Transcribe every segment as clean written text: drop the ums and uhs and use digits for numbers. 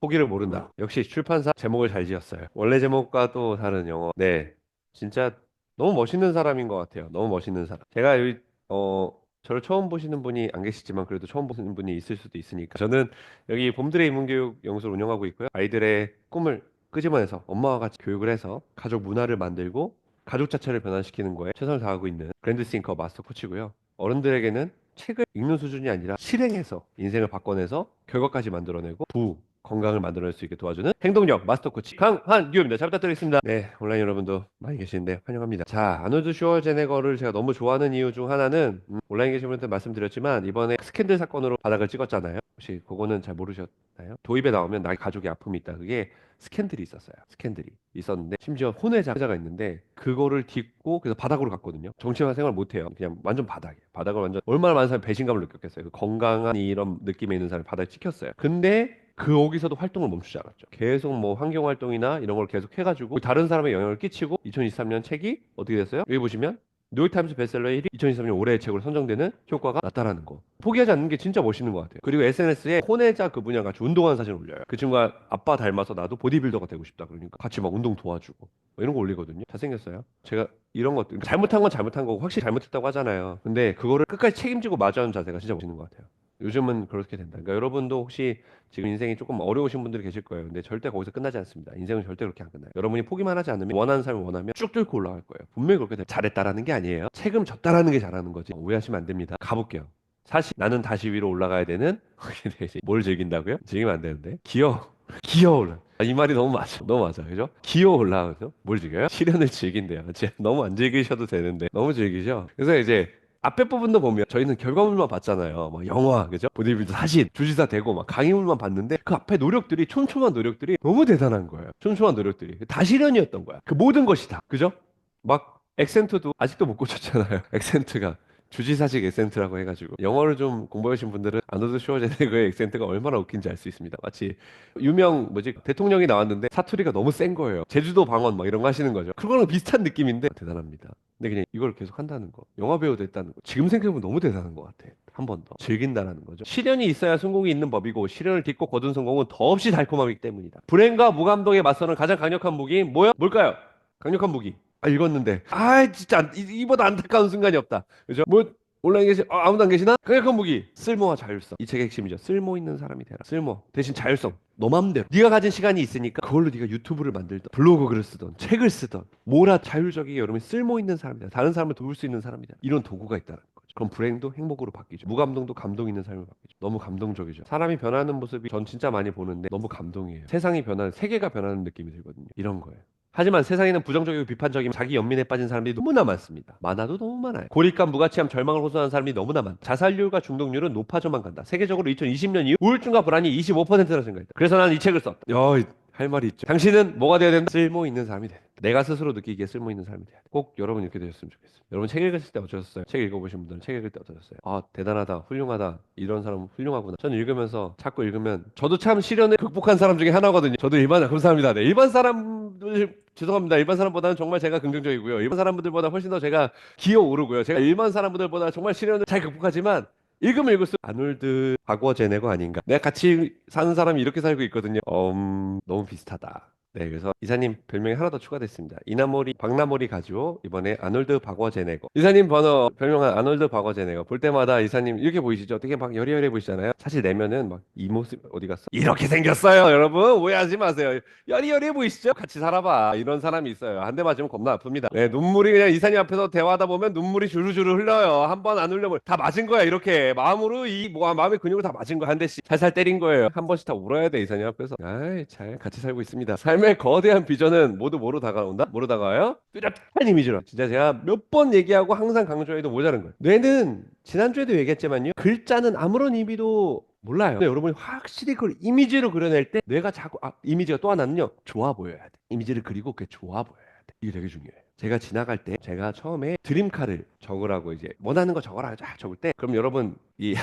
포기를 모른다. 역시 출판사 제목을 잘 지었어요. 원래 제목과 또 다른 영어. 네, 진짜 너무 멋있는 사람인 것 같아요. 너무 멋있는 사람. 제가 여기 저를 처음 보시는 분이 안 계시지만 그래도 처음 보시는 분이 있을 수도 있으니까 저는 여기 봄들의 인문교육 연구소를 운영하고 있고요. 아이들의 꿈을 끄집어내서 엄마와 같이 교육을 해서 가족 문화를 만들고 가족 자체를 변화시키는 거에 최선을 다하고 있는 그랜드 싱커 마스터 코치고요. 어른들에게는 책을 읽는 수준이 아니라 실행해서 인생을 바꿔내서 결과까지 만들어내고 건강을 만들어낼 수 있게 도와주는 행동력 마스터 코치 강한규입니다. 잘 부탁드리겠습니다. 네, 온라인 여러분도 많이 계시는데 환영합니다. 자, 아놀드 슈워제네거를 제가 너무 좋아하는 이유 중 하나는 온라인 계신 분한테 말씀드렸지만 이번에 스캔들 사건으로 바닥을 찍었잖아요. 혹시 그거는 잘 모르셨나요? 도입에 나오면 나의 가족의 아픔이 있다. 그게 스캔들이 있었어요. 스캔들이 있었는데 심지어 혼외자가 있는데 그거를 딛고 그래서 바닥으로 갔거든요. 정치화 생활 못 해요. 그냥 완전 바닥이에요. 바닥을 완전 얼마나 많은 사람이 배신감을 느꼈겠어요. 그 건강한 이런 느낌에 있는 사람이 바닥에 찍혔어요. 근데 그 거기서도 활동을 멈추지 않았죠. 계속 뭐 환경 활동이나 이런 걸 계속 해가지고 다른 사람에 영향을 끼치고 2023년 책이 어떻게 됐어요? 여기 보시면 뉴욕타임스 베스트셀러 1위 2023년 올해의 책으로 선정되는 효과가 났다라는 거. 포기하지 않는 게 진짜 멋있는 것 같아요. 그리고 SNS에 혼외자 그분이랑 같이 운동하는 사진 올려요. 그 친구가 아빠 닮아서 나도 보디빌더가 되고 싶다. 그러니까 같이 막 운동 도와주고 뭐 이런 거 올리거든요. 잘생겼어요. 제가 이런 것들 잘못한 건 잘못한 거고 확실히 잘못했다고 하잖아요. 근데 그거를 끝까지 책임지고 마주하는 자세가 진짜 멋있는 것 같아요. 요즘은 그렇게 된다. 그러니까 여러분도 혹시 지금 인생이 조금 어려우신 분들이 계실 거예요. 근데 절대 거기서 끝나지 않습니다. 인생은 절대 그렇게 안 끝나요. 여러분이 포기만 하지 않으면 원하는 삶을 원하면 쭉 뚫고 올라갈 거예요. 분명히 그렇게 돼. 잘했다라는 게 아니에요. 책임졌다라는 게 잘하는 거지. 오해하시면 안 됩니다. 가볼게요. 사실 나는 다시 위로 올라가야 되는 뭘 즐긴다고요? 즐기면 안 되는데 기어 올라. 이 말이 너무 맞아. 너무 맞아. 그죠? 기어 올라가죠. 뭘 즐겨요? 시련을 즐긴대요. 너무 안 즐기셔도 되는데 너무 즐기죠. 그래서 이제 앞에 부분도 보면 저희는 결과물만 봤잖아요. 막 영화, 그죠? 보디빌더 사진, 주지사 되고 막 강의물만 봤는데 그 앞에 노력들이 촘촘한 노력들이 너무 대단한 거예요. 촘촘한 노력들이 다 실현이었던 거야. 그 모든 것이 다, 그죠? 막 액센트도 아직도 못 고쳤잖아요. 액센트가 주지사직 액센트라고 해가지고 영어를 좀 공부하신 분들은 아노드 슈워제네거의 액센트가 얼마나 웃긴지 알 수 있습니다. 마치 유명 뭐지 대통령이 나왔는데 사투리가 너무 센 거예요. 제주도 방언 막 이런 거 하시는 거죠. 그거랑 비슷한 느낌인데 대단합니다. 근데 그냥 이걸 계속 한다는 거, 영화 배우 됐다는 거, 지금 생각해보면 너무 대단한 것 같아. 한 번 더 즐긴다라는 거죠. 시련이 있어야 성공이 있는 법이고 시련을 딛고 거둔 성공은 더없이 달콤하기 때문이다. 불행과 무감동에 맞서는 가장 강력한 무기 뭐요? 뭘까요? 강력한 무기. 아, 읽었는데 진짜 이보다 안타까운 순간이 없다. 그죠? 뭐 온라인 계시 아무도 안 계시나? 강력한 무기 쓸모와 자율성. 이 책의 핵심이죠. 쓸모 있는 사람이 되라. 쓸모 대신 자율성. 너 맘대로 네가 가진 시간이 있으니까 그걸로 네가 유튜브를 만들던 블로그 글을 쓰던 책을 쓰던 뭐라 자율적이게 여러분이 쓸모 있는 사람이다. 다른 사람을 도울 수 있는 사람이다. 이런 도구가 있다는 거죠. 그럼 불행도 행복으로 바뀌죠. 무감동도 감동 있는 삶을 바뀌죠. 너무 감동적이죠. 사람이 변하는 모습이 전 진짜 많이 보는데 너무 감동이에요. 세상이 변하는 세계가 변하는 느낌이 들거든요. 이런 거예요. 하지만 세상에는 부정적이고 비판적인 자기 연민에 빠진 사람들이 너무나 많습니다. 많아도 너무 많아요. 고립감, 무가치함, 절망을 호소하는 사람이 너무나 많다. 자살률과 중독률은 높아져만 간다. 세계적으로 2020년 이후 우울증과 불안이 25%나 증가했다. 그래서 나는 이 책을 썼다. 할 말이 있죠. 당신은 뭐가 되어야 된다? 쓸모 있는 사람이 돼. 내가 스스로 느끼기에 쓸모 있는 사람이 돼야 돼. 꼭 여러분 이렇게 되셨으면 좋겠어요. 여러분 책 읽으실 때 어떠셨어요? 책 읽어보신 분들은 책 읽을 때 어떠셨어요? 대단하다, 훌륭하다, 이런 사람 훌륭하구나. 저는 읽으면서 자꾸 읽으면 저도 참 시련을 극복한 사람 중에 하나거든요. 저도 감사합니다. 네, 일반 사람들 죄송합니다. 일반 사람보다는 정말 제가 긍정적이고요. 일반 사람들보다 훨씬 더 제가 기어오르고요. 제가 일반 사람들보다 정말 시련을 잘 극복하지만 읽으면 읽을수록 아놀드 박워제네거 아닌가. 내가 같이 사는 사람이 이렇게 살고 있거든요. 너무 비슷하다. 네, 그래서 이사님 별명이 하나 더 추가됐습니다. 이나모리 박나모리 가지고 이번에 아놀드 박워제네거. 이사님 번호 별명은 아놀드 박워제네거. 볼 때마다 이사님 이렇게 보이시죠? 되게 막 여리여리 보이시잖아요. 사실 내면은 막 이 모습 어디 갔어? 이렇게 생겼어요, 여러분. 오해하지 마세요. 여리여리 보이시죠? 같이 살아봐. 이런 사람이 있어요. 한 대 맞으면 겁나 아픕니다. 네, 눈물이 그냥 이사님 앞에서 대화하다 보면 눈물이 주르주르 흘러요. 한 번 안 흘려면 다 맞은 거야. 이렇게 마음으로 마음의 근육을 다 맞은 거야. 한 대씩 살살 때린 거예요. 한 번씩 다 울어야 돼, 이사님 앞에서. 잘 같이 살고 있습니다. 삶의 거대한 비전은 모두 뭐로 다가온다? 뭐로 다가와요? 뚜렷한 이미지로. 진짜 제가 몇 번 얘기하고 항상 강조해도 모자란 거예요. 뇌는 지난주에도 얘기했지만요. 글자는 아무런 의미도 몰라요. 근데 여러분이 확실히 그걸 이미지로 그려낼 때 뇌가 자꾸 이미지가 또 하나는요. 좋아 보여야 돼. 이미지를 그리고 그게 좋아 보여야 돼. 이게 되게 중요해요. 제가 지나갈 때 제가 처음에 드림카를 적으라고 이제 원하는 거 적어라 쫙 적을 때 그럼 여러분 이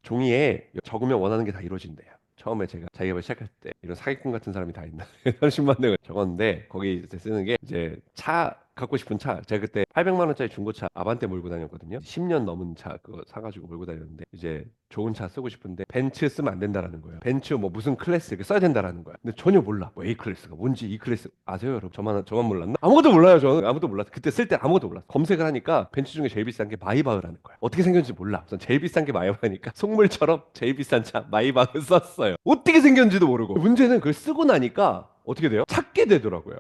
종이에 적으면 원하는 게 다 이루어진대요. 처음에 제가 자기업을 시작할 때 이런 사기꾼 같은 사람이 다 있나 30만 명을 적었는데 거기 이제 쓰는 게 이제 차 갖고 싶은 차, 제가 그때 800만 원짜리 중고차 아반떼 몰고 다녔거든요. 10년 넘은 차 그거 사가지고 몰고 다녔는데 이제 좋은 차 쓰고 싶은데 벤츠 쓰면 안 된다라는 거예요. 벤츠 뭐 무슨 클래스 이렇게 써야 된다라는 거야. 근데 전혀 몰라. 뭐 A 클래스가 뭔지 E 클래스 아세요, 여러분? 저만 몰랐나? 아무것도 몰라요. 저는 아무도 몰랐어. 그때 쓸 때 아무것도 몰랐어. 검색을 하니까 벤츠 중에 제일 비싼 게 마이바흐라는 거야. 어떻게 생겼는지 몰라. 우선 제일 비싼 게 마이바흐니까 속물처럼 제일 비싼 차 마이바흐 썼어요. 어떻게 생겼는지도 모르고. 문제는 그걸 쓰고 나니까 어떻게 돼요? 찾게 되더라고요.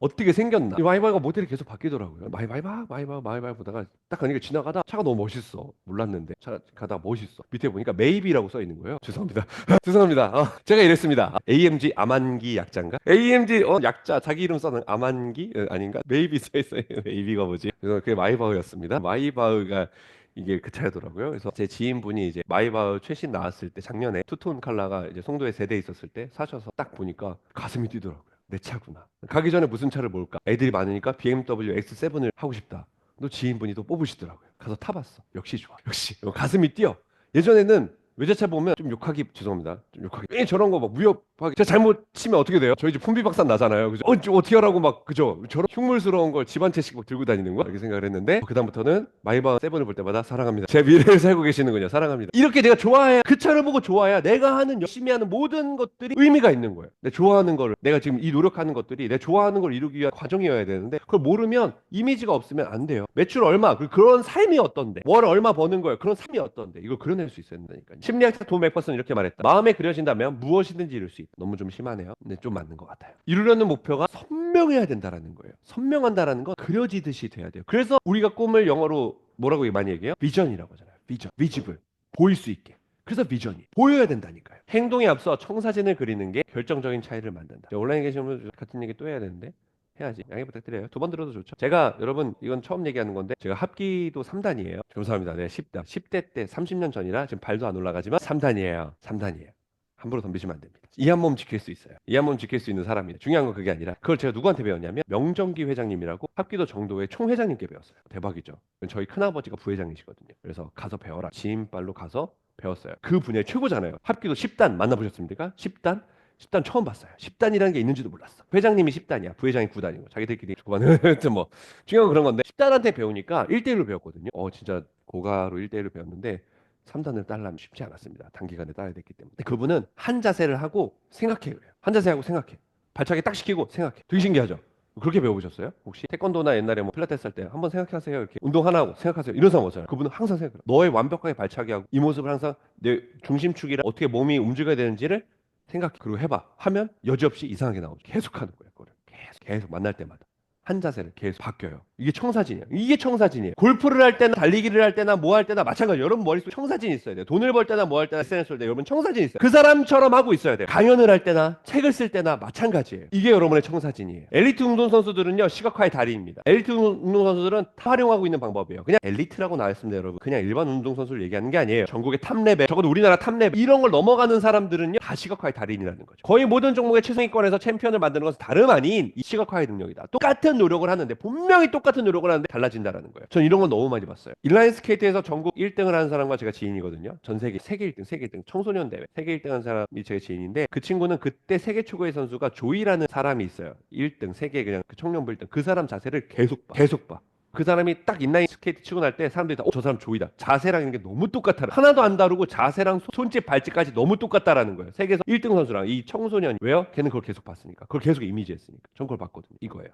어떻게 생겼나? 이 마이바이가 모델이 계속 바뀌더라고요. 마이바이 보다가 딱 가니까 지나가다 차가 너무 멋있어. 몰랐는데 차 가다가 멋있어. 밑에 보니까 메이비라고 써 있는 거예요. 죄송합니다. 죄송합니다. 제가 이랬습니다. AMG 아만기 약자인가? AMG 약자 자기 이름 써는 아만기 아닌가? 메이비 써 있어요. 메이비가 뭐지? 그래서 그게 마이바흐였습니다. 마이바흐가 이게 그 차더라고요. 그래서 제 지인분이 이제 마이바흐 최신 나왔을 때 작년에 투톤 컬러가 이제 송도에 세대 있었을 때 사셔서 딱 보니까 가슴이 뛰더라고요. 내 차구나. 가기 전에 무슨 차를 볼까? 애들이 많으니까 BMW X7을 하고 싶다. 너 지인분이 또 뽑으시더라고요. 가서 타봤어. 역시 좋아. 역시 가슴이 뛰어. 예전에는 외제차 보면 좀 욕하기 죄송합니다. 좀 욕하기. 왜 저런 거 막 위협하게. 제가 잘못 치면 어떻게 돼요? 저희 집 풍비박산 나잖아요. 그죠? 좀 어떻게 하라고 막 그죠? 저런 흉물스러운 걸 집 한 채씩 막 들고 다니는 거 이렇게 생각을 했는데 그다음부터는 마이바 세븐을 볼 때마다 사랑합니다. 제 미래를 살고 계시는군요. 사랑합니다. 이렇게 내가 좋아해야 그 차를 보고 좋아해야 내가 하는 열심히 하는 모든 것들이 의미가 있는 거예요. 내 좋아하는 거를 내가 지금 이 노력하는 것들이 내 좋아하는 걸 이루기 위한 과정이어야 되는데 그걸 모르면 이미지가 없으면 안 돼요. 매출 얼마 그런 삶이 어떤데 월 얼마 버는 거예요. 그런 삶이 어떤데 이걸 그려낼 수 있어야 된다니까요. 심리학자 돈 맥퍼슨 이렇게 말했다. 마음에 그려진다면 무엇이든지 이룰 수 있다. 너무 좀 심하네요. 근데 좀 맞는 것 같아요. 이루려는 목표가 선명해야 된다라는 거예요. 선명한다라는 건 그려지듯이 돼야 돼요. 그래서 우리가 꿈을 영어로 뭐라고 많이 얘기해요? 비전이라고 하잖아요. 비전, 비지블, 보일 수 있게. 그래서 비전이 보여야 된다니까요. 행동에 앞서 청사진을 그리는 게 결정적인 차이를 만든다. 온라인에 계신 분 같은 얘기 또 해야 되는데 해야지. 양해 부탁드려요. 두 번 들어도 좋죠. 제가 여러분 이건 처음 얘기하는 건데 제가 합기도 3단이에요. 감사합니다. 네, 10단. 10대 때 30년 전이라 지금 발도 안 올라가지만 3단이에요. 3단이에요. 함부로 덤비시면 안 됩니다. 이 한 몸 지킬 수 있어요. 이 한 몸 지킬 수 있는 사람이에요. 중요한 건 그게 아니라 그걸 제가 누구한테 배웠냐면 명정기 회장님이라고 합기도 정도의 총회장님께 배웠어요. 대박이죠. 저희 큰아버지가 부회장이시거든요. 그래서 가서 배워라. 지인발로 가서 배웠어요. 그 분야의 최고잖아요. 합기도 10단 만나보셨습니까? 10단? 10단 처음 봤어요. 10단이라는 게 있는지도 몰랐어. 회장님이 10단이야. 부회장이 9단이고. 자기들끼리 그거는 뭐 중요한 건 그런 건데 10단한테 배우니까 1대1로 배웠거든요. 진짜 고가로 1대1로 배웠는데 3단을 따려면 쉽지 않았습니다. 단기간에 따야 됐기 때문에. 그분은 한 자세를 하고 생각해요. 한 자세 하고 생각해. 발차기 딱 시키고 생각해. 되게 신기하죠? 그렇게 배워보셨어요? 혹시 태권도나 옛날에 뭐 필라테스 할 때 한번 생각하세요. 이렇게 운동 하나 하고 생각하세요. 이런 사람 없잖아요. 그분은 항상 생각해요. 너의 완벽하게 발차기 하고 이 모습을 항상 내 중심축이랑 어떻게 몸이 움직여야 되는지를 생각해. 그리고 해봐. 하면 여지없이 이상하게 나오죠. 계속 하는 거예요. 그거를. 계속 만날 때마다. 한 자세를 계속 바뀌어요. 이게 청사진이에요. 이게 청사진이에요. 골프를 할 때나 달리기를 할 때나 뭐 할 때나 마찬가지예요. 여러분 머릿속에 청사진이 있어야 돼요. 돈을 벌 때나 뭐 할 때나 SNS를 할 때 여러분 청사진이 있어요. 그 사람처럼 하고 있어야 돼요. 강연을 할 때나 책을 쓸 때나 마찬가지예요. 이게 여러분의 청사진이에요. 엘리트 운동선수들은요 시각화의 달인입니다. 엘리트 운동선수들은 다 활용하고 있는 방법이에요. 그냥 엘리트라고 나왔습니다, 여러분. 그냥 일반 운동선수를 얘기하는 게 아니에요. 전국의 탑레벨, 적어도 우리나라 탑레벨 이런 걸 넘어가는 사람들은요 다 시각화의 달인이라는 거죠. 거의 모든 종목의 최상위권에서 챔피언을 만드는 것은 다름 아닌 이 시각화의 능력이다. 똑같은 노력을 하는데 분명히 똑같은 노력을 하는데 달라진다라는 거예요. 전 이런 건 너무 많이 봤어요. 인라인 스케이트에서 전국 1등을 하는 사람과 제가 지인이거든요. 전 세계 1등 청소년 대회 세계 1등 한 사람이 제 지인인데 그 친구는 그때 세계 최고의 선수가 조이라는 사람이 있어요. 1등 세계 그냥 그 청년부 1등 그 사람 자세를 계속 봐. 그 사람이 딱 인라인 스케이트 치고 날 때 사람들이 다 저 사람 조이다. 자세랑 이런 게 너무 똑같아. 하나도 안 다르고 자세랑 손짓 발짓까지 너무 똑같다라는 거예요. 세계에서 1등 선수랑 이 청소년이 왜요? 걔는 그걸 계속 봤으니까. 그걸 계속 이미지했으니까. 전 그걸 봤거든요. 이거예요.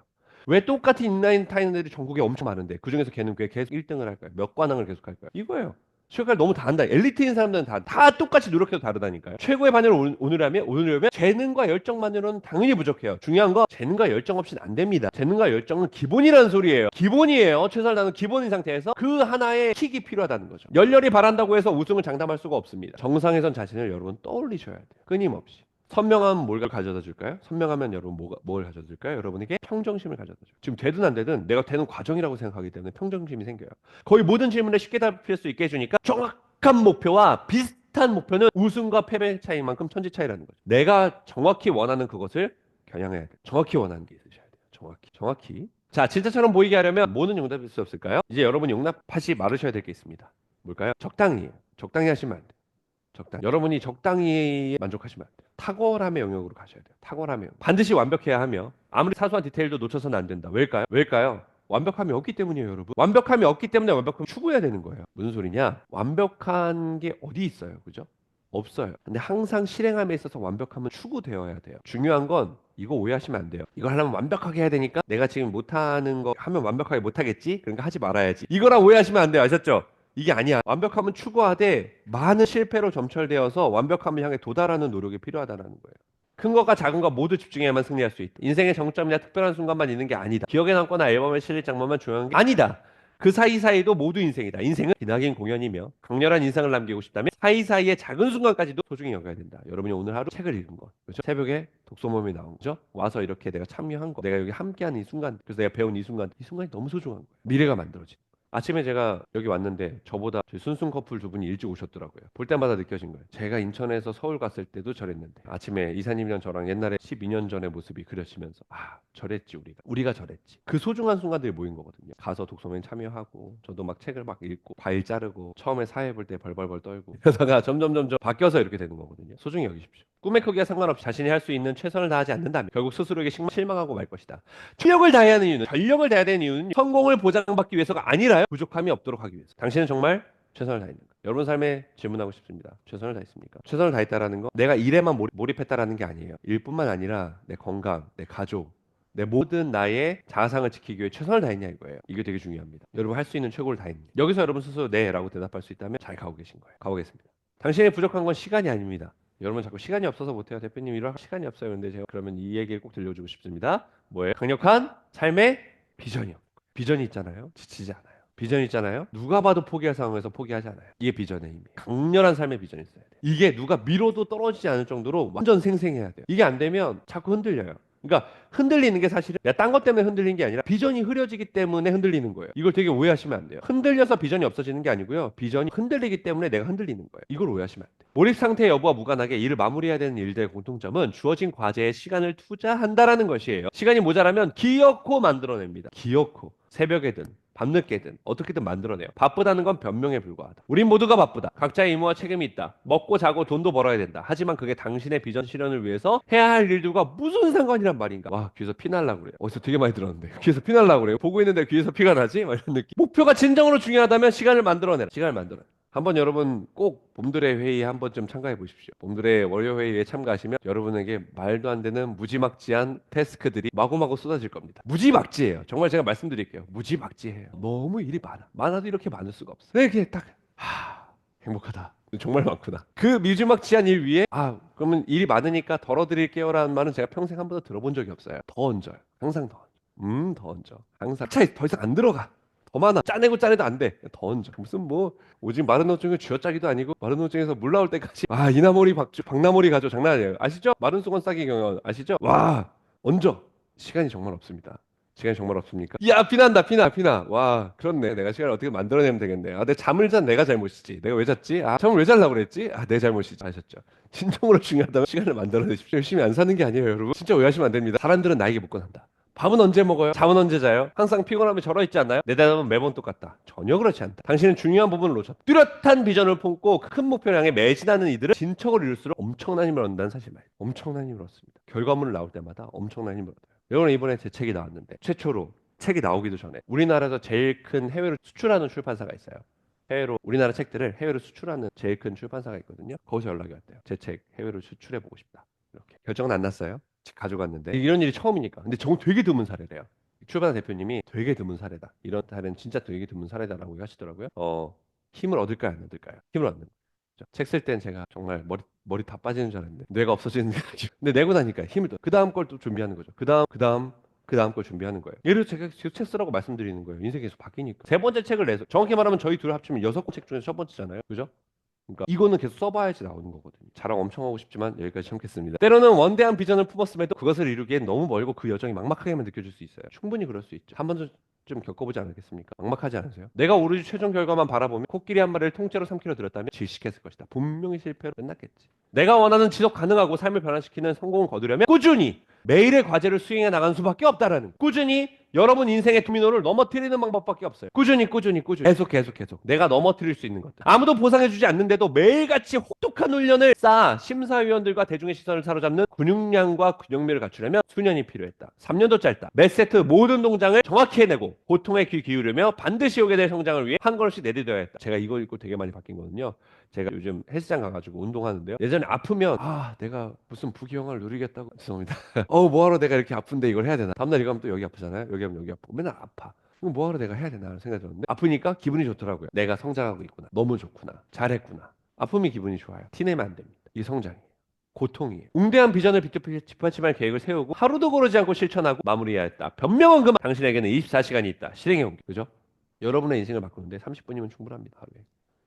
왜 똑같이 인라인 타는 애들이 전국에 엄청 많은데 그중에서 걔는 왜 계속 1등을 할까요? 몇 관왕을 계속 할까요? 이거예요. 시각을 너무 다 한다. 엘리트인 사람들은 다 똑같이 노력해도 다르다니까요. 최고의 반열을 오늘려면 재능과 열정만으로는 당연히 부족해요. 중요한 건 재능과 열정 없이는 안 됩니다. 재능과 열정은 기본이라는 소리예요. 기본이에요. 최선을 다하는 기본인 상태에서 그 하나의 킥이 필요하다는 거죠. 열렬히 바란다고 해서 우승을 장담할 수가 없습니다. 정상에선 자신을 여러분 떠올리셔야 돼요. 끊임없이. 선명하면 뭘 가져다 줄까요? 선명하면 여러분 뭘 가져다 줄까요? 여러분에게 평정심을 가져다 줘요. 지금 되든 안 되든 내가 되는 과정이라고 생각하기 때문에 평정심이 생겨요. 거의 모든 질문에 쉽게 답할 수 있게 해주니까 정확한 목표와 비슷한 목표는 우승과 패배 차이만큼 천지 차이라는 거죠. 내가 정확히 원하는 그것을 겨냥해야 돼요. 정확히 원하는 게 있으셔야 돼요. 정확히. 자, 진짜처럼 보이게 하려면 뭐는 용납할 수 없을까요? 이제 여러분이 용납하지 말으셔야 될 게 있습니다. 뭘까요? 적당히 하시면 안 돼요. 여러분이 적당히 만족하시면 안 돼요. 탁월함의 영역으로 가셔야 돼요. 탁월함의 영역. 반드시 완벽해야 하며 아무리 사소한 디테일도 놓쳐서는 안 된다. 왜일까요? 완벽함이 없기 때문이에요, 여러분. 완벽함이 없기 때문에 완벽함을 추구해야 되는 거예요. 무슨 소리냐? 완벽한 게 어디 있어요, 그죠? 없어요. 근데 항상 실행함에 있어서 완벽함은 추구되어야 돼요. 중요한 건 이거 오해하시면 안 돼요. 이거 하려면 완벽하게 해야 되니까 내가 지금 못하는 거 하면 완벽하게 못하겠지? 그러니까 하지 말아야지. 이거랑 오해하시면 안 돼요. 아셨죠? 이게 아니야. 완벽함은 추구하되 많은 실패로 점철되어서 완벽함을 향해 도달하는 노력이 필요하다는 거예요. 큰 것과 작은 것 모두 집중해야만 승리할 수 있다. 인생의 정점이나 특별한 순간만 있는 게 아니다. 기억에 남거나 앨범에 실릴 장면만 중요한 게 아니다. 그 사이사이도 모두 인생이다. 인생은 기나긴 공연이며 강렬한 인상을 남기고 싶다면 사이사이의 작은 순간까지도 소중히 여겨야 된다. 여러분이 오늘 하루 책을 읽은 것, 그렇죠? 새벽에 독서 모임이 나온 거죠. 와서 이렇게 내가 참여한 거, 내가 여기 함께하는 이 순간, 그래서 내가 배운 이 순간, 이 순간이 너무 소중한 거예요. 미래가 만들어진. 아침에 제가 여기 왔는데 저보다 저희 순순 커플 두 분이 일찍 오셨더라고요. 볼 때마다 느껴진 거예요. 제가 인천에서 서울 갔을 때도 저랬는데 아침에 이사님이랑 저랑 옛날에 12년 전의 모습이 그려지면서 아 저랬지 우리가 저랬지. 그 소중한 순간들이 모인 거거든요. 가서 독서모임 참여하고 저도 막 책을 막 읽고 과일 자르고 처음에 사회 볼 때 벌벌벌 떨고 그러다가 점점 바뀌어서 이렇게 되는 거거든요. 소중히 여기십시오. 꿈의 크기와 상관없이 자신이 할 수 있는 최선을 다하지 않는다면 결국 스스로에게 실망하고 말 것이다. 전력을 다해야 하는 이유는 전력을 다해야 되는 이유는 성공을 보장받기 위해서가 아니라요. 부족함이 없도록 하기 위해서. 당신은 정말 최선을 다했는가? 여러분 삶에 질문하고 싶습니다. 최선을 다했습니까? 최선을 다했다라는 거 내가 일에만 몰입했다라는 게 아니에요. 일뿐만 아니라 내 건강, 내 가족, 내 모든 나의 자아상을 지키기 위해 최선을 다했냐 이거예요. 이게 되게 중요합니다. 여러분 할 수 있는 최고를 다했냐. 여기서 여러분 스스로 네라고 대답할 수 있다면 잘 가고 계신 거예요. 가보겠습니다. 당신의 부족한 건 시간이 아닙니다. 여러분 자꾸 시간이 없어서 못해요. 대표님 이럴 시간이 없어요. 근데 제가 그러면 이 얘기를 꼭 들려주고 싶습니다. 뭐예요? 강력한 삶의 비전이요. 비전이 있잖아요. 지치지 않아요. 비전이 있잖아요. 누가 봐도 포기할 상황에서 포기하지 않아요. 이게 비전의 힘이에요. 강렬한 삶의 비전이 있어야 돼요. 이게 누가 밀어도 떨어지지 않을 정도로 완전 생생해야 돼요. 이게 안 되면 자꾸 흔들려요. 그러니까 흔들리는 게 사실은 내가 딴 것 때문에 흔들리는 게 아니라 비전이 흐려지기 때문에 흔들리는 거예요. 이걸 되게 오해하시면 안 돼요. 흔들려서 비전이 없어지는 게 아니고요. 비전이 흔들리기 때문에 내가 흔들리는 거예요. 이걸 오해하시면 안 돼요. 몰입 상태 여부와 무관하게 일을 마무리해야 되는 일들의 공통점은 주어진 과제에 시간을 투자한다라는 것이에요. 시간이 모자라면 기어코 만들어냅니다. 기어코. 새벽에든 밤늦게든 어떻게든 만들어내요. 바쁘다는 건 변명에 불과하다. 우린 모두가 바쁘다. 각자의 의무와 책임이 있다. 먹고 자고 돈도 벌어야 된다. 하지만 그게 당신의 비전 실현을 위해서 해야 할 일들과 무슨 상관이란 말인가? 와 귀에서 피 날라고 그래요. 어디서 되게 많이 들었는데 귀에서 피 날라고 그래요. 보고 있는데 귀에서 피가 나지? 막 이런 느낌. 목표가 진정으로 중요하다면 시간을 만들어내라. 시간을 만들어내. 한번 여러분 꼭 봄들의 회의에 한 번쯤 참가해 보십시오. 봄들의 월요 회의에 참가하시면 여러분에게 말도 안 되는 무지막지한 태스크들이 마구마구 쏟아질 겁니다. 무지막지해요. 정말 제가 말씀드릴게요. 무지막지해요. 너무 일이 많아도 이렇게 많을 수가 없어. 네, 이렇게 딱 행복하다. 정말 많구나. 그 무지막지한 일 위에 그러면 일이 많으니까 덜어드릴게요라는 말은 제가 평생 한 번도 들어본 적이 없어요. 더 얹어요. 항상 더 얹어. 더 얹어. 항상 차에 더 이상 안 들어가. 더 많아. 짜내도 안 돼. 더 얹어. 무슨 뭐 오직 마른 옷 중에 쥐어짜기도 아니고 마른 옷 중에서 물 나올 때까지 이나모리 박나모리 가죠. 장난 아니에요. 아시죠? 마른 수건 싸기 경영 아시죠? 와 얹어. 시간이 정말 없습니다. 시간이 정말 없습니까? 야 피난다 피나. 와 그렇네. 내가 시간을 어떻게 만들어내면 되겠네. 내 잠을 잔 내가 잘못이지. 내가 왜 잤지? 잠을 왜 자려고 그랬지? 내 잘못이지. 아셨죠? 진정으로 중요하다면 시간을 만들어내십시오. 열심히 안 사는 게 아니에요 여러분. 진짜 오해하시면 안 됩니다. 사람들은 나에게 묻곤 한다. 밥은 언제 먹어요? 잠은 언제 자요? 항상 피곤하면 절어 있지 않나요? 내 대답은 매번 똑같다. 전혀 그렇지 않다. 당신은 중요한 부분을 놓쳤다. 뚜렷한 비전을 품고 큰 목표를 향해 매진하는 이들은 진척을 이룰수록 엄청난 힘을 얻는다는 사실 말이에요. 엄청난 힘을 얻습니다. 결과물을 나올 때마다 엄청난 힘을 얻어요. 여러분 이번에 제 책이 나왔는데 최초로 책이 나오기도 전에 우리나라에서 제일 큰 해외로 수출하는 출판사가 있어요. 해외로 우리나라 책들을 해외로 수출하는 제일 큰 출판사가 있거든요. 거기서 연락이 왔대요. 제 책 해외로 수출해 보고 싶다. 이렇게 결정은 안 났어요. 가져갔는데 이런 일이 처음이니까. 근데 정말 되게 드문 사례래요. 출판사 대표님이 되게 드문 사례다. 이런 사례는 진짜 되게 드문 사례다라고 하시더라고요. 힘을 얻을까요, 안 얻을까요? 힘을 얻는. 책 쓸 땐 제가 정말 머리 다 빠지는 줄 알았는데 뇌가 없어지는 게 아니죠. 근데 내고 나니까 힘을 더. 그 다음 걸 또 준비하는 거죠. 그 다음 걸 준비하는 거예요. 예를 들어 제가 계속 책 쓰라고 말씀드리는 거예요. 인생이 계속 바뀌니까. 세 번째 책을 내서 정확히 말하면 저희 둘 합치면 6권 책 중에서 첫 번째잖아요. 그죠? 그러니까 이거는 계속 써봐야지 나오는 거거든요. 자랑 엄청 하고 싶지만 여기까지 참겠습니다. 때로는 원대한 비전을 품었음에도 그것을 이루기엔 너무 멀고 그 여정이 막막하게만 느껴질 수 있어요. 충분히 그럴 수 있죠. 한 번쯤 겪어보지 않았겠습니까? 막막하지 않으세요? 내가 오로지 최종 결과만 바라보면 코끼리 한 마리를 통째로 삼키려 들었다면 질식했을 것이다. 분명히 실패로 끝났겠지. 내가 원하는 지속 가능하고 삶을 변화시키는 성공을 거두려면 꾸준히 매일의 과제를 수행해 나가는 수밖에 없다라는 꾸준히 여러분 인생의 도미노를 넘어뜨리는 방법밖에 없어요. 꾸준히 계속 내가 넘어뜨릴 수 있는 것들. 아무도 보상해주지 않는데도 매일같이 혹독한 훈련을 쌓아 심사위원들과 대중의 시선을 사로잡는 근육량과 근육미를 갖추려면 수년이 필요했다. 3년도 짧다. 몇 세트 모든 동작을 정확히 해내고 고통에 귀 기울이며 반드시 오게 될 성장을 위해 한 걸음씩 내딛어야 했다. 제가 이거 읽고 되게 많이 바뀐 거거든요. 제가 요즘 헬스장 가가지고 운동하는데요. 예전에 아프면 내가 무슨 부귀영화를 누리겠다고 죄송합니다. 뭐하러 내가 이렇게 아픈데 이걸 해야 되나. 다음날 이거 하면 또 여기 아프잖아요. 여기 하면 여기 아프고 맨날 아파. 그럼 뭐하러 내가 해야 되나 하는 생각이 들었는데 아프니까 기분이 좋더라고요. 내가 성장하고 있구나. 너무 좋구나. 잘했구나. 아픔이 기분이 좋아요. 티내면 안 됩니다. 이게 성장이에요. 고통이에요. 웅대한 비전을 뒷받침할 계획을 세우고 하루도 고르지 않고 실천하고 마무리해야 했다. 변명은 그만. 당신에게는 24시간이 있다. 실행해 옮겨. 그죠? 여러분의 인생을 바꾸는데 30분이면 충분합니다. 하루에.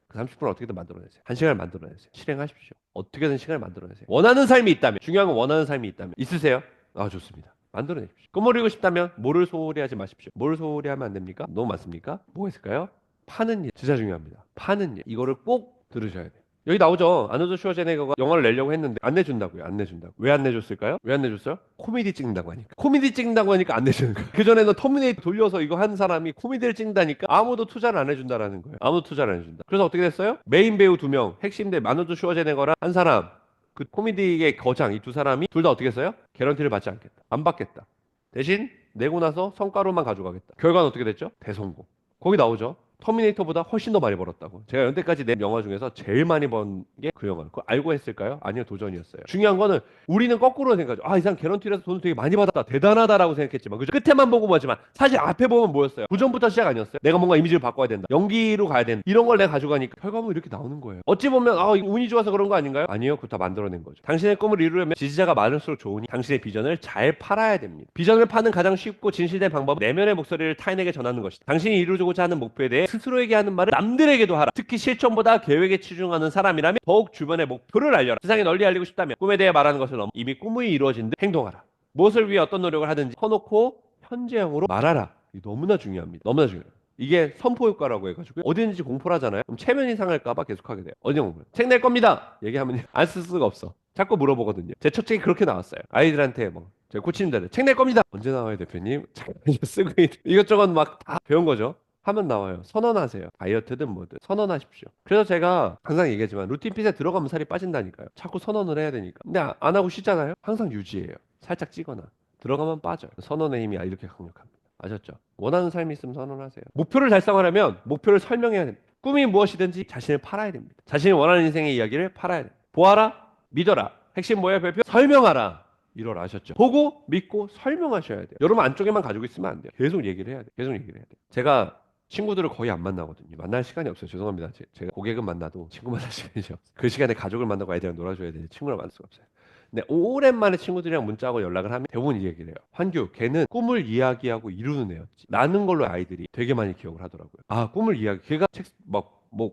그 30분을 어떻게든 만들어내세요. 한 시간을 만들어내세요. 실행하십시오. 어떻게든 시간을 만들어내세요. 원하는 삶이 있다면, 중요한 건 원하는 삶이 있다면 있으세요? 좋습니다. 만들어내십시오. 꾸물이고 싶다면 뭐를 소홀히 하지 마십시오. 뭘 소홀히 하면 안 됩니까? 너무 많습니까? 뭐가 있을까요? 파는 일. 진짜 중요합니다. 파는 일. 이거를 꼭 들으셔야 돼요. 여기 나오죠. 아노드 슈워제네거가 영화를 내려고 했는데 안 내준다고요. 안 내준다고. 왜 안 내줬을까요? 왜 안 내줬어요? 코미디 찍는다고 하니까. 코미디 찍는다고 하니까 안 내주는 거예요. 그전에는 터미네이터 돌려서 이거 한 사람이 코미디를 찍는다니까 아무도 투자를 안 해준다라는 거예요. 아무도 투자를 안 해준다. 그래서 어떻게 됐어요? 메인 배우 2명, 핵심 배우 아노드 슈워제네거랑 한 사람, 그 코미디의 거장 이 두 사람이 둘 다 어떻게 했어요? 개런티를 받지 않겠다. 안 받겠다. 대신 내고 나서 성과로만 가져가겠다. 결과는 어떻게 됐죠? 대성공. 거기 나오죠. 터미네이터보다 훨씬 더 많이 벌었다고. 제가 연대까지 낸 영화 중에서 제일 많이 번 게 그 영화. 그거 알고 했을까요? 아니요, 도전이었어요. 중요한 거는 우리는 거꾸로 생각하죠. 이 사람 개런티라서 돈을 되게 많이 받았다. 대단하다라고 생각했지만, 그죠? 끝에만 보고 보지만 사실 앞에 보면 뭐였어요? 부전부터 시작 아니었어요? 내가 뭔가 이미지를 바꿔야 된다. 연기로 가야 된다. 이런 걸 내가 가져가니까 결과물이 이렇게 나오는 거예요. 어찌 보면 운이 좋아서 그런 거 아닌가요? 아니요, 그거 다 만들어낸 거죠. 당신의 꿈을 이루려면 지지자가 많을수록 좋으니 당신의 비전을 잘 팔아야 됩니다. 비전을 파는 가장 쉽고 진실된 방법은 내면의 목소리를 타인에게 전하는 것이다. 당신이 이루고자 하는 목표에 대해 스스로에게 하는 말을 남들에게도 하라. 특히 실천보다 계획에 치중하는 사람이라면 더욱 주변의 목표를 알려라. 세상에 널리 알리고 싶다면 꿈에 대해 말하는 것을 넘어 이미 꿈이 이루어진 듯 행동하라. 무엇을 위해 어떤 노력을 하든지 터놓고 현재형으로 말하라. 이게 너무나 중요합니다. 너무나 중요해요. 이게 선포 효과라고 해가지고 어디든지 공포를 하잖아요. 그럼 체면이 상할까봐 계속하게 돼요. 어디 공포? 책 낼 겁니다. 얘기하면 안 쓸 수가 없어. 자꾸 물어보거든요. 제 첫 책이 그렇게 나왔어요. 아이들한테 제 코치님들 책 낼 겁니다. 언제 나와요, 대표님? 잠깐 쓰고 이것저것 막 다 배운 거죠. 하면 나와요. 선언하세요. 다이어트든 뭐든 선언하십시오. 그래서 제가 항상 얘기하지만 루틴핏에 들어가면 살이 빠진다니까요. 자꾸 선언을 해야 되니까. 근데 안 하고 쉬잖아요. 항상 유지해요. 살짝 찌거나 들어가면 빠져요. 선언의 힘이 이렇게 강력합니다. 아셨죠? 원하는 삶이 있으면 선언하세요. 목표를 달성하려면 목표를 설명해야 됩니다. 꿈이 무엇이든지 자신을 팔아야 됩니다. 자신이 원하는 인생의 이야기를 팔아야 됩니다. 보아라, 믿어라. 핵심 뭐예요, 별표? 설명하라. 이걸 아셨죠? 보고 믿고 설명하셔야 돼요. 여러분 안쪽에만 가지고 있으면 안 돼요. 계속 얘기를 해야 돼요. 계속 얘기를 해야 돼요. 제가 친구들을 거의 안 만나거든요. 만날 시간이 없어요. 죄송합니다. 제가 고객은 만나도 친구 만날 시간이 없어요. 그 시간에 가족을 만나고 아이들이랑 놀아줘야 되는데 친구를 만날 수가 없어요. 근데 오랜만에 친구들이랑 문자하고 연락을 하면 대부분 이 얘기를 해요. 환규, 걔는 꿈을 이야기하고 이루는 애였지. 나는 걸로 아이들이 되게 많이 기억을 하더라고요. 꿈을 이야기. 걔가 책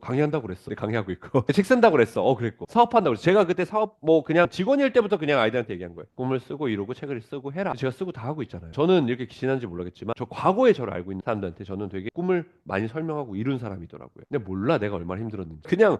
강의한다고 그랬어. 강의하고 있고. 책 쓴다고 그랬어. 그랬고. 사업한다고 그랬어. 제가 그때 사업 그냥 직원일 때부터 그냥 아이들한테 얘기한 거예요. 꿈을 쓰고 이루고 책을 쓰고 해라. 제가 쓰고 다 하고 있잖아요. 저는 이렇게 지난지 모르겠지만 저 과거에 저를 알고 있는 사람들한테 저는 되게 꿈을 많이 설명하고 이룬 사람이더라고요. 근데 몰라 내가 얼마나 힘들었는지. 그냥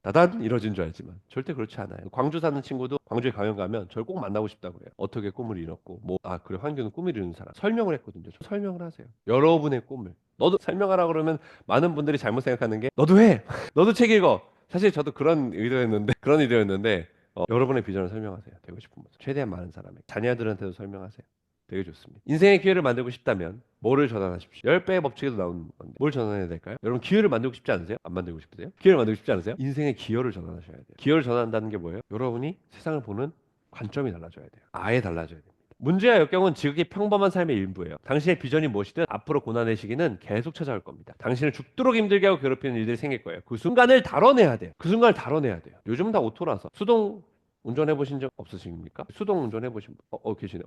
나단 이뤄진 줄 알지만 절대 그렇지 않아요. 광주 사는 친구도 광주에 강연 가면 저를 꼭 만나고 싶다고 그래요. 어떻게 꿈을 이뤘고 그래 환규는 꿈을 이루는 사람. 설명을 했거든요. 설명을 하세요. 여러분의 꿈을. 너도 설명하라 그러면 많은 분들이 잘못 생각하는 게 너도 해. 너도 책 읽어. 사실 저도 그런 의도였는데 여러분의 비전을 설명하세요. 되고 싶은 모습. 최대한 많은 사람에게. 자녀들한테도 설명하세요. 되게 좋습니다. 인생의 기회를 만들고 싶다면 뭐를 전환하십시오. 10배의 법칙에도 나오는 건데 뭘 전환해야 될까요? 여러분 기회를 만들고 싶지 않으세요? 안 만들고 싶으세요? 기회를 만들고 싶지 않으세요? 인생의 기여를 전환하셔야 돼요. 기여를 전환한다는 게 뭐예요? 여러분이 세상을 보는 관점이 달라져야 돼요. 아예 달라져야 됩니다. 문제와 역경은 지극히 평범한 삶의 일부예요. 당신의 비전이 무엇이든 앞으로 고난의 시기는 계속 찾아올 겁니다. 당신을 죽도록 힘들게 하고 괴롭히는 일들이 생길 거예요. 그 순간을 다뤄내야 돼요. 그 순간을 다뤄내야 돼요. 요즘 다 오토라서 수동 운전해 보신 적 없으십니까? 수동 운전해 보신 분 계시네.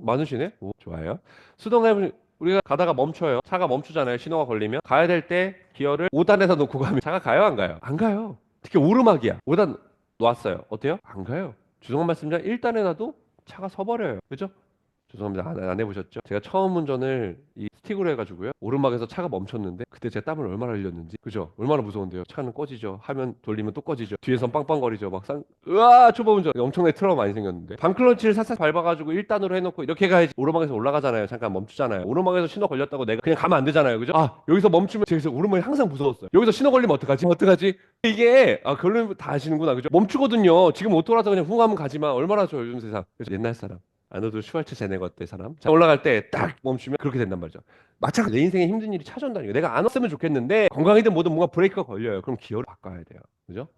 많으시네. 좋아요. 우리가 가다가 멈춰요. 차가 멈추잖아요. 신호가 걸리면 가야 될 때 기어를 5단에다 놓고 가면 차가 가요, 안 가요? 안 가요. 특히 오르막이야. 5단 놓았어요. 어때요? 안 가요. 죄송한 말씀이지만 1단에 놔도 차가 서버려요. 그죠? 죄송합니다. 안 해보셨죠? 제가 처음 운전을 이 스틱으로 해가지고요. 오르막에서 차가 멈췄는데 그때 제가 땀을 얼마나 흘렸는지. 그죠? 얼마나 무서운데요. 차는 꺼지죠. 하면 돌리면 또 꺼지죠. 뒤에선 빵빵거리죠. 막 으아 초보 운전 엄청나게 트라우마 많이 생겼는데 방클러치를 살짝 밟아가지고 1단으로 해놓고 이렇게 가야지. 오르막에서 올라가잖아요. 잠깐 멈추잖아요. 오르막에서 신호 걸렸다고 내가 그냥 가면 안 되잖아요. 그죠? 아 여기서 멈추면 제가 오르막이 항상 무서웠어요. 여기서 신호 걸리면 어떡하지? 어떡하지? 이게 결론 다 아시는구나. 그죠? 멈추거든요. 지금 오토라서 그냥 훅 하면 가지만 얼마나 좋아요. 요즘 세상. 그래서 옛날 사람. 아노드 슈왈츠제네거 때 사람. 자, 올라갈 때 딱 멈추면 그렇게 된단 말이죠. 마찬가지 내 인생에 힘든 일이 찾아온다니까. 내가 안 왔으면 좋겠는데 건강이든 뭐든 뭔가 브레이크가 걸려요. 그럼 기어를 바꿔야 돼요. 그죠?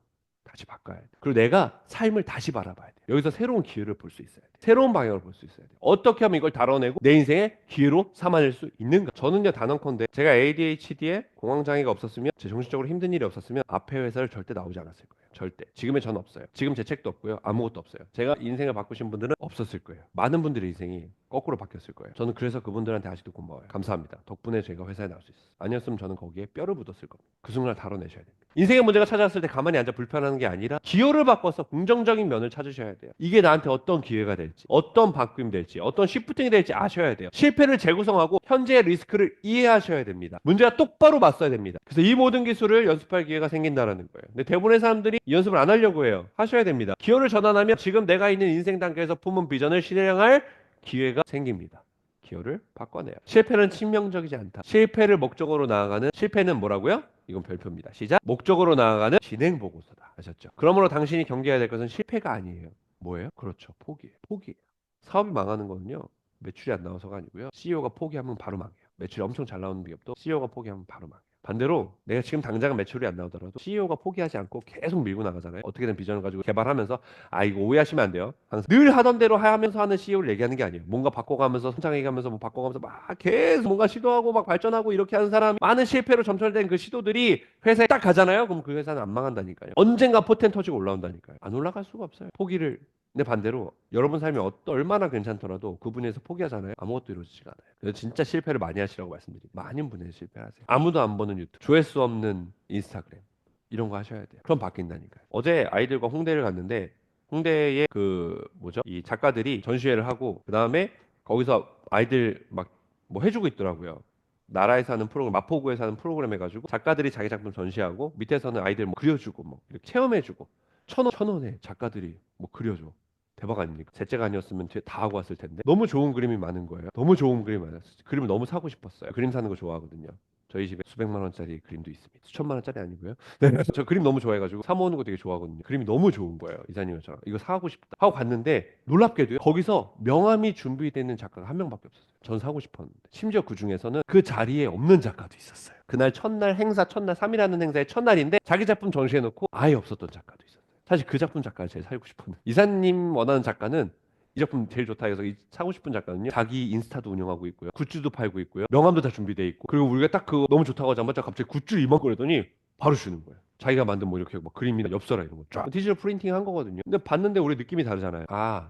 다시 바꿔야 돼. 그리고 내가 삶을 다시 바라봐야 돼. 여기서 새로운 기회를 볼 수 있어야 돼. 새로운 방향을 볼 수 있어야 돼. 어떻게 하면 이걸 달아내고 내 인생의 기회로 삼아낼 수 있는가? 저는요 단언컨대 제가 ADHD에 공황장애가 없었으면 제 정신적으로 힘든 일이 없었으면 앞에 회사를 절대 나오지 않았을 거예요. 절대. 지금의 전 없어요. 지금 제 책도 없고요. 아무것도 없어요. 제가 인생을 바꾸신 분들은 없었을 거예요. 많은 분들의 인생이 거꾸로 바뀌었을 거예요. 저는 그래서 그분들한테 아직도 고마워요. 감사합니다. 덕분에 제가 회사에 나올 수 있어요. 아니었으면 저는 거기에 뼈를 묻었을 겁니다. 그 순간을 다뤄내셔야 됩니다. 인생의 문제가 찾아왔을 때 가만히 앉아 불편하는 게 아니라 기호를 바꿔서 긍정적인 면을 찾으셔야 돼요. 이게 나한테 어떤 기회가 될지, 어떤 바뀜이 될지, 어떤 시프팅이 될지 아셔야 돼요. 실패를 재구성하고 현재의 리스크를 이해하셔야 됩니다. 문제가 똑바로 맞서야 됩니다. 그래서 이 모든 기술을 연습할 기회가 생긴다는 거예요. 근데 대부분의 사람들이 이 연습을 안 하려고 해요. 하셔야 됩니다. 기호를 전환하면 지금 내가 있는 인생 단계에서 품은 비전을 실행할 기회가 생깁니다. 기호를 바꿔내요. 실패는 치명적이지 않다. 실패를 목적으로 나아가는 실패는 뭐라고요? 이건 별표입니다. 시작. 목적으로 나아가는 진행 보고서다. 아셨죠? 그러므로 당신이 경계해야 될 것은 실패가 아니에요. 뭐예요? 그렇죠. 포기예요. 포기예요. 사업이 망하는 거는요. 매출이 안 나와서가 아니고요. CEO가 포기하면 바로 망해요. 매출이 엄청 잘 나오는 기업도 CEO가 포기하면 바로 망해요. 반대로 내가 지금 당장은 매출이 안 나오더라도 CEO가 포기하지 않고 계속 밀고 나가잖아요. 어떻게든 비전을 가지고 개발하면서 이거 오해하시면 안 돼요. 항상 늘 하던 대로 하면서 하는 CEO를 얘기하는 게 아니에요. 뭔가 바꿔가면서 성장해가면서 뭐 바꿔가면서 막 계속 뭔가 시도하고 막 발전하고 이렇게 하는 사람이 많은 실패로 점철된 그 시도들이 회사에 딱 가잖아요. 그럼 그 회사는 안 망한다니까요. 언젠가 포텐 터지고 올라온다니까요. 안 올라갈 수가 없어요. 포기를. 근데 반대로 여러분 삶이 얼마나 괜찮더라도 그 분야에서 포기하잖아요. 아무것도 이루어지지가 않아요. 그래서 진짜 실패를 많이 하시라고 말씀드립니다. 많은 분야에서 실패하세요. 아무도 안 보는 유튜브, 조회수 없는 인스타그램 이런 거 하셔야 돼요. 그럼 바뀐다니까요. 어제 아이들과 홍대를 갔는데 홍대에 그 뭐죠? 이 작가들이 전시회를 하고 그 다음에 거기서 아이들 막 뭐 해주고 있더라고요. 나라에서 하는 프로그램, 마포구에서 하는 프로그램 해가지고 작가들이 자기 작품 전시하고 밑에서는 아이들 뭐 그려주고 뭐 이렇게 체험해주고 천 원에 작가들이 뭐 그려줘. 대박 아닙니까? 셋째가 아니었으면 다 하고 왔을 텐데 너무 좋은 그림이 많은 거예요. 너무 좋은 그림이 많았어요. 그림을 너무 사고 싶었어요. 그림 사는 거 좋아하거든요. 저희 집에 수백만 원짜리 그림도 있습니다. 수천만 원짜리 아니고요. 네. 저 그림 너무 좋아해가지고 사 모으는 거 되게 좋아하거든요. 그림이 너무 좋은 거예요. 이사님처럼 이거 사고 싶다 하고 갔는데 놀랍게도요. 거기서 명함이 준비되어 있는 작가가 한 명밖에 없었어요. 전 사고 싶었는데 심지어 그 중에서는 그 자리에 없는 작가도 있었어요. 그날 첫날 행사 첫날 3일하는 행사의 첫날인데 자기 작품 전시해놓고 아예 없었던 작가도 있었어요. 사실 그 작품 작가를 제일 살고 싶었는데 이사님 원하는 작가는 이 작품 제일 좋다 해서 사고 싶은 작가는요 자기 인스타도 운영하고 있고요 굿즈도 팔고 있고요 명함도 다 준비돼 있고 그리고 우리가 딱 그거 너무 좋다고 하자마자 갑자기 굿즈를 이만큼 그랬더니 바로 주는 거예요. 자기가 만든 뭐 이렇게 막 그림이나 엽서라 이런 거쫙 디지털 프린팅 한 거거든요. 근데 봤는데 우리 느낌이 다르잖아요.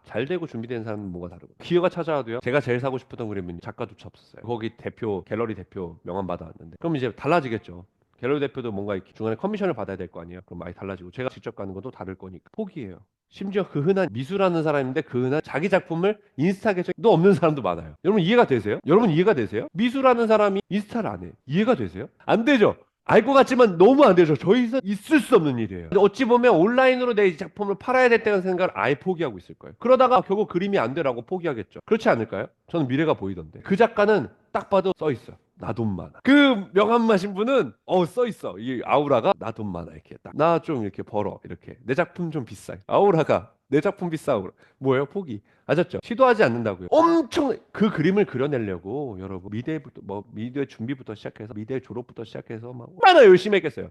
잘 되고 준비된 사람은 뭐가 다르고 기회가 찾아와도요 제가 제일 사고 싶었던 그림은 작가조차 없었어요. 거기 대표 갤러리 대표 명함 받아왔는데 그럼 이제 달라지겠죠. 갤러리 대표도 뭔가 이렇게 중간에 커미션을 받아야 될 거 아니에요. 그럼 많이 달라지고 제가 직접 가는 것도 다를 거니까 포기해요. 심지어 그 흔한 미술하는 사람인데 그 흔한 자기 작품을 인스타 계정도 없는 사람도 많아요. 여러분 이해가 되세요? 여러분 이해가 되세요? 미술하는 사람이 인스타를 안 해. 이해가 되세요? 안 되죠? 알 것 같지만 너무 안 되죠. 저희서 있을 수 없는 일이에요. 어찌 보면 온라인으로 내 작품을 팔아야 됐다는 생각을 아예 포기하고 있을 거예요. 그러다가 결국 그림이 안 되라고 포기하겠죠. 그렇지 않을까요? 저는 미래가 보이던데. 그 작가는 딱 봐도 써 있어요. 나 돈 많아. 그 명함 마신 분은 써 있어. 이 아우라가 나 돈 많아 이렇게 딱. 나 좀 이렇게 벌어 이렇게. 내 작품 좀 비싸. 아우라가 내 작품 비싸고 뭐예요? 포기. 아셨죠? 시도하지 않는다고요. 엄청 그 그림을 그려내려고 여러분 미대부터 뭐 미대 준비부터 시작해서 미대 졸업부터 시작해서 막 얼마나 열심히 했겠어요.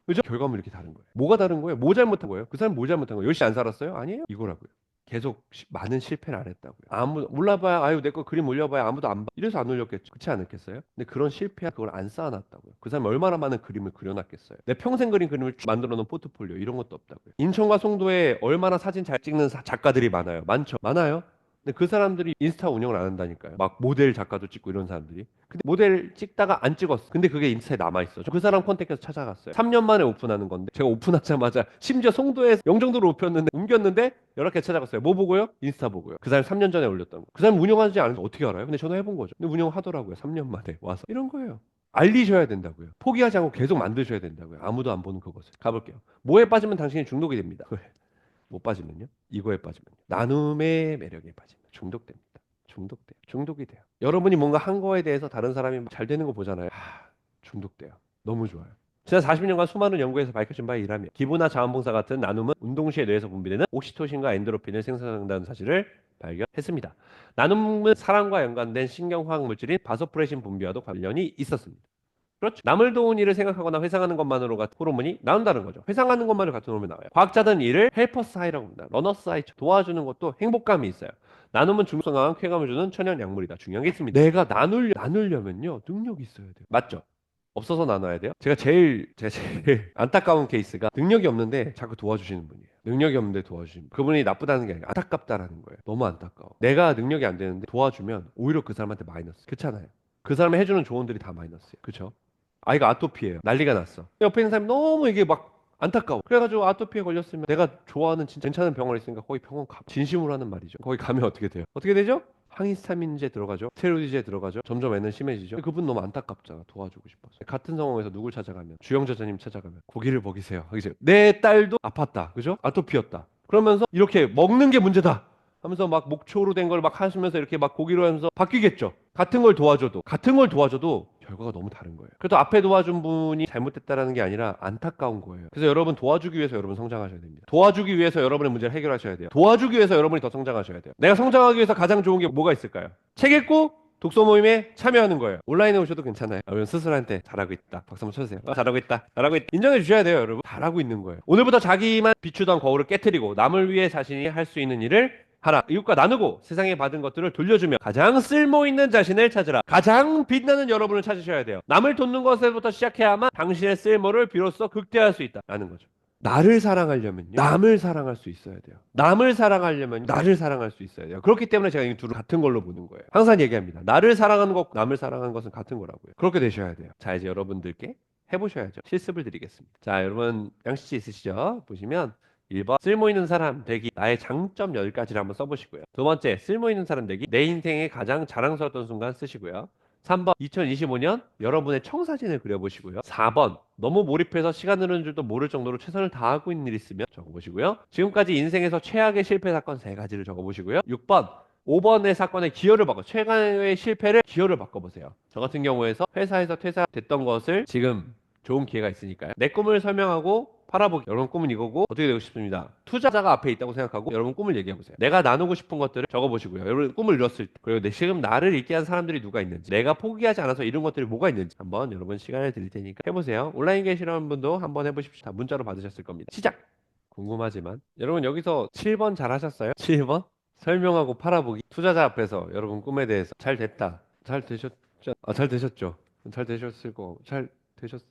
그죠? 결과물 이렇게 다른 거예요. 뭐가 다른 거예요? 뭐 잘못한 거예요? 그 사람 뭐 잘못한 거예요? 열심히 안 살았어요? 아니에요? 이거라고요. 계속 많은 실패를 안 했다고요. 아무 올라봐야 아유 내 거 그림 올려봐야 아무도 안 봐. 이래서 안 올렸겠죠. 그렇지 않을겠어요? 근데 그런 실패야 그걸 안 쌓아놨다고요. 그 사람이 얼마나 많은 그림을 그려놨겠어요. 내 평생 그린 그림을 쭉 만들어놓은 포트폴리오 이런 것도 없다고요. 인천과 송도에 얼마나 사진 잘 찍는 작가들이 많아요. 많죠. 많아요. 근데 그 사람들이 인스타 운영을 안 한다니까요. 막 모델 작가도 찍고 이런 사람들이. 근데 모델 찍다가 안 찍었어. 근데 그게 인스타에 남아있어. 저 그 사람 컨택해서 찾아갔어요. 3년 만에 오픈하는 건데 제가 오픈하자마자 심지어 송도에서 영종도로 옮겼는데 연락해 찾아갔어요. 뭐 보고요? 인스타 보고요. 그 사람 3년 전에 올렸던 거. 그 사람 운영하지 않은지 어떻게 알아요? 근데 전화해본 거죠. 근데 운영하더라고요. 3년 만에 와서. 이런 거예요. 알리셔야 된다고요. 포기하지 않고 계속 만드셔야 된다고요. 아무도 안 보는 그것을. 가볼게요. 뭐에 빠지면 당신이 중독이 됩니다. 못 빠지면요? 이거에 빠지면요. 나눔의 매력에 빠지면 중독됩니다. 중독돼요. 중독이 돼요. 여러분이 뭔가 한 거에 대해서 다른 사람이 잘 되는 거 보잖아요. 중독돼요. 너무 좋아요. 지난 40년간 수많은 연구에서 밝혀진 바에 의하면 기부나 자원봉사 같은 나눔은 운동 시에 뇌에서 분비되는 옥시토신과 엔도르핀을 생성한다는 사실을 발견했습니다. 나눔은 사랑과 연관된 신경화학 물질인 바소프레신 분비와도 관련이 있었습니다. 그렇죠. 남을 도운 일을 생각하거나 회상하는 것만으로가 호르몬이 나온다는 거죠. 회상하는 것만으로 같은 호르몬이 나와요. 과학자들은 이를 헬퍼스 하이라고 합니다. 러너스 하이, 도와주는 것도 행복감이 있어요. 나눔은 중독성 강한 쾌감을 주는 천연 약물이다. 중요한 게 있습니다. 내가 나누려면요 능력이 있어야 돼요. 맞죠? 없어서 나눠야 돼요. 제가 제일 안타까운 케이스가 능력이 없는데 자꾸 도와주시는 분이에요. 능력이 없는데 도와주시는 분. 그분이 나쁘다는 게 아니라 안타깝다라는 거예요. 너무 안타까워. 내가 능력이 안 되는데 도와주면 오히려 그 사람한테 마이너스. 그렇잖아요. 그 사람이 해주는 조언들이 다 마이너스예요. 그렇죠? 아이가 아토피예요. 난리가 났어. 옆에 있는 사람이 너무 이게 막 안타까워. 그래가지고 아토피에 걸렸으면 내가 좋아하는 진짜 괜찮은 병원 있으니까 거기 병원 가. 진심으로 하는 말이죠. 거기 가면 어떻게 돼요? 어떻게 되죠? 항히스타민제 들어가죠. 스테로이드제 들어가죠. 점점 애는 심해지죠. 그분 너무 안타깝잖아. 도와주고 싶어서. 같은 상황에서 누굴 찾아가면 주영 저자님 찾아가면 고기를 먹이세요. 하기죠. 내 딸도 아팠다. 그죠? 아토피였다. 그러면서 이렇게 먹는 게 문제다. 하면서 막 목초로 된 걸 막 하시면서 이렇게 막 고기로 하면서 바뀌겠죠. 같은 걸 도와줘도 결과가 너무 다른 거예요. 그래도 앞에 도와준 분이 잘못됐다라는 게 아니라 안타까운 거예요. 그래서 여러분 도와주기 위해서 여러분 성장하셔야 됩니다. 도와주기 위해서 여러분의 문제를 해결하셔야 돼요. 도와주기 위해서 여러분이 더 성장하셔야 돼요. 내가 성장하기 위해서 가장 좋은 게 뭐가 있을까요? 책 읽고 독서 모임에 참여하는 거예요. 온라인에 오셔도 괜찮아요. 여러분 스스로한테 잘하고 있다. 박수 한번 쳐주세요. 잘하고 있다. 잘하고 있다. 인정해 주셔야 돼요, 여러분. 잘하고 있는 거예요. 오늘부터 자기만 비추던 거울을 깨뜨리고 남을 위해 자신이 할 수 있는 일을 하라. 이웃과 나누고 세상에 받은 것들을 돌려주며 가장 쓸모 있는 자신을 찾으라. 가장 빛나는 여러분을 찾으셔야 돼요. 남을 돕는 것에부터 시작해야만 당신의 쓸모를 비로소 극대화할 수 있다라는 거죠. 나를 사랑하려면요. 남을 사랑할 수 있어야 돼요. 남을 사랑하려면 나를 사랑할 수 있어야 돼요. 그렇기 때문에 제가 이 둘을 같은 걸로 보는 거예요. 항상 얘기합니다. 나를 사랑하는 것, 남을 사랑하는 것은 같은 거라고요. 그렇게 되셔야 돼요. 자, 이제 여러분들께 해보셔야죠. 실습을 드리겠습니다. 자, 여러분 양식지 있으시죠? 보시면 1번 쓸모 있는 사람 되기 나의 장점 10가지를 한번 써보시고요. 두 번째 쓸모 있는 사람 되기 내 인생의 가장 자랑스러웠던 순간 쓰시고요. 3번 2025년 여러분의 청사진을 그려보시고요. 4번 너무 몰입해서 시간 흐르는 줄도 모를 정도로 최선을 다하고 있는 일 있으면 적어보시고요. 지금까지 인생에서 최악의 실패 사건 3가지를 적어보시고요. 6번 5번의 사건의 기여를 바꿔 최강의 실패를 기여를 바꿔보세요. 저 같은 경우에서 회사에서 퇴사됐던 것을 지금 좋은 기회가 있으니까요. 내 꿈을 설명하고 팔아보기. 여러분 꿈은 이거고 어떻게 되고 싶습니다. 투자자가 앞에 있다고 생각하고 여러분 꿈을 얘기해 보세요. 내가 나누고 싶은 것들을 적어보시고요. 여러분 꿈을 이뤘을 때 그리고 지금 나를 잃게 한 사람들이 누가 있는지 내가 포기하지 않아서 이룬 것들이 뭐가 있는지 한번 여러분 시간을 드릴 테니까 해보세요. 온라인 계시는 분도 한번 해보십시오. 다 문자로 받으셨을 겁니다. 시작! 궁금하지만 여러분 여기서 7번 잘 하셨어요? 7번? 설명하고 팔아보기. 투자자 앞에서 여러분 꿈에 대해서 잘 됐다. 잘 되셨죠? 잘 되셨죠? 잘 되셨을 거. 잘 되셨.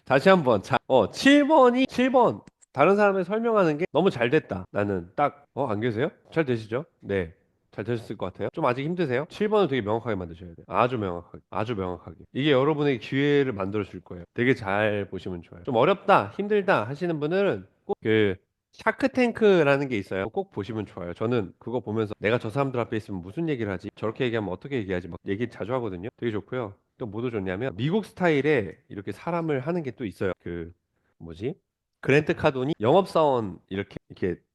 다시 한번. 자, 7번. 다른 사람에 설명하는 게 너무 잘 됐다. 나는 딱, 안 계세요? 잘 되시죠? 네. 잘 되셨을 것 같아요. 좀 아직 힘드세요? 7번을 되게 명확하게 만드셔야 돼요. 아주 명확하게. 아주 명확하게. 이게 여러분에게 기회를 만들어 줄 거예요. 되게 잘 보시면 좋아요. 좀 어렵다, 힘들다 하시는 분들은 꼭 샤크탱크라는 게 있어요. 꼭 보시면 좋아요. 저는 그거 보면서 내가 저 사람들 앞에 있으면 무슨 얘기를 하지? 저렇게 얘기하면 어떻게 얘기하지? 막 얘기 자주 하거든요. 되게 좋고요. 또 뭐도 좋냐면 미국 스타일의 이렇게 사람을 하는 게 또 있어요. 뭐지? 그랜트 카돈이 영업사원 이렇게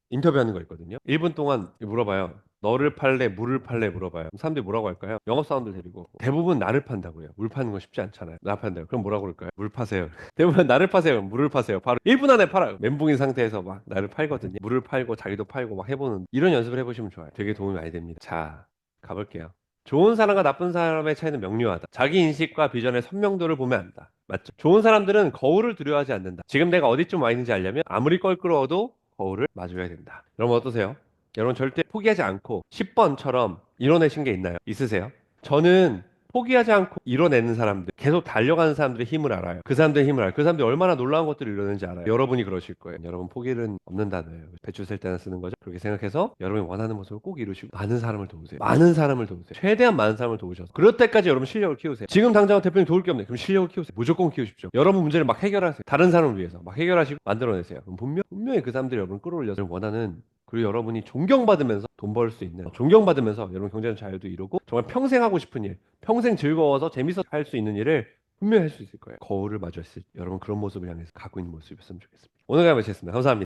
인터뷰하는 거 있거든요. 1분 동안 물어봐요. 너를 팔래, 물을 팔래 물어봐요. 그럼 사람들이 뭐라고 할까요? 영업사원들 데리고 대부분 나를 판다고요. 물 파는 거 쉽지 않잖아요. 나 판다고. 그럼 뭐라고 그럴까요? 물 파세요. 대부분 나를 파세요. 물을 파세요. 바로 1분 안에 팔아요. 멘붕인 상태에서 막 나를 팔거든요. 물을 팔고 자기도 팔고 막 해보는 이런 연습을 해보시면 좋아요. 되게 도움이 많이 됩니다. 자, 가볼게요. 좋은 사람과 나쁜 사람의 차이는 명료하다. 자기 인식과 비전의 선명도를 보면 안다. 맞죠? 좋은 사람들은 거울을 두려워하지 않는다. 지금 내가 어디쯤 와 있는지 알려면 아무리 껄끄러워도 거울을 마주해야 된다. 여러분 어떠세요? 여러분 절대 포기하지 않고 10번처럼 이뤄내신 게 있나요? 있으세요? 저는 포기하지 않고 이뤄내는 사람들, 계속 달려가는 사람들의 힘을 알아요. 그 사람들의 힘을 알아요. 그 사람들이 얼마나 놀라운 것들을 이뤄내는지 알아요. 여러분이 그러실 거예요. 여러분 포기는 없는 단어예요. 배추 셀 때나 쓰는 거죠. 그렇게 생각해서 여러분이 원하는 모습을 꼭 이루시고 많은 사람을 도우세요. 많은 사람을 도우세요. 최대한 많은 사람을 도우셔서 그럴 때까지 여러분 실력을 키우세요. 지금 당장 대표님 도울 게 없네. 그럼 실력을 키우세요. 무조건 키우십시오. 여러분 문제를 막 해결하세요. 다른 사람을 위해서 막 해결하시고 만들어내세요. 그럼 분명히 그 사람들이 여러분 끌어올려서 원하는, 그리고 여러분이 존경받으면서 돈 벌 수 있는, 존경받으면서 여러분 경제적 자유도 이루고 정말 평생 하고 싶은 일, 평생 즐거워서 재밌어 할 수 있는 일을 분명히 할 수 있을 거예요. 거울을 마주했을 때 여러분 그런 모습을 향해서 갖고 있는 모습이었으면 좋겠습니다. 오늘 감사했습니다. 감사합니다.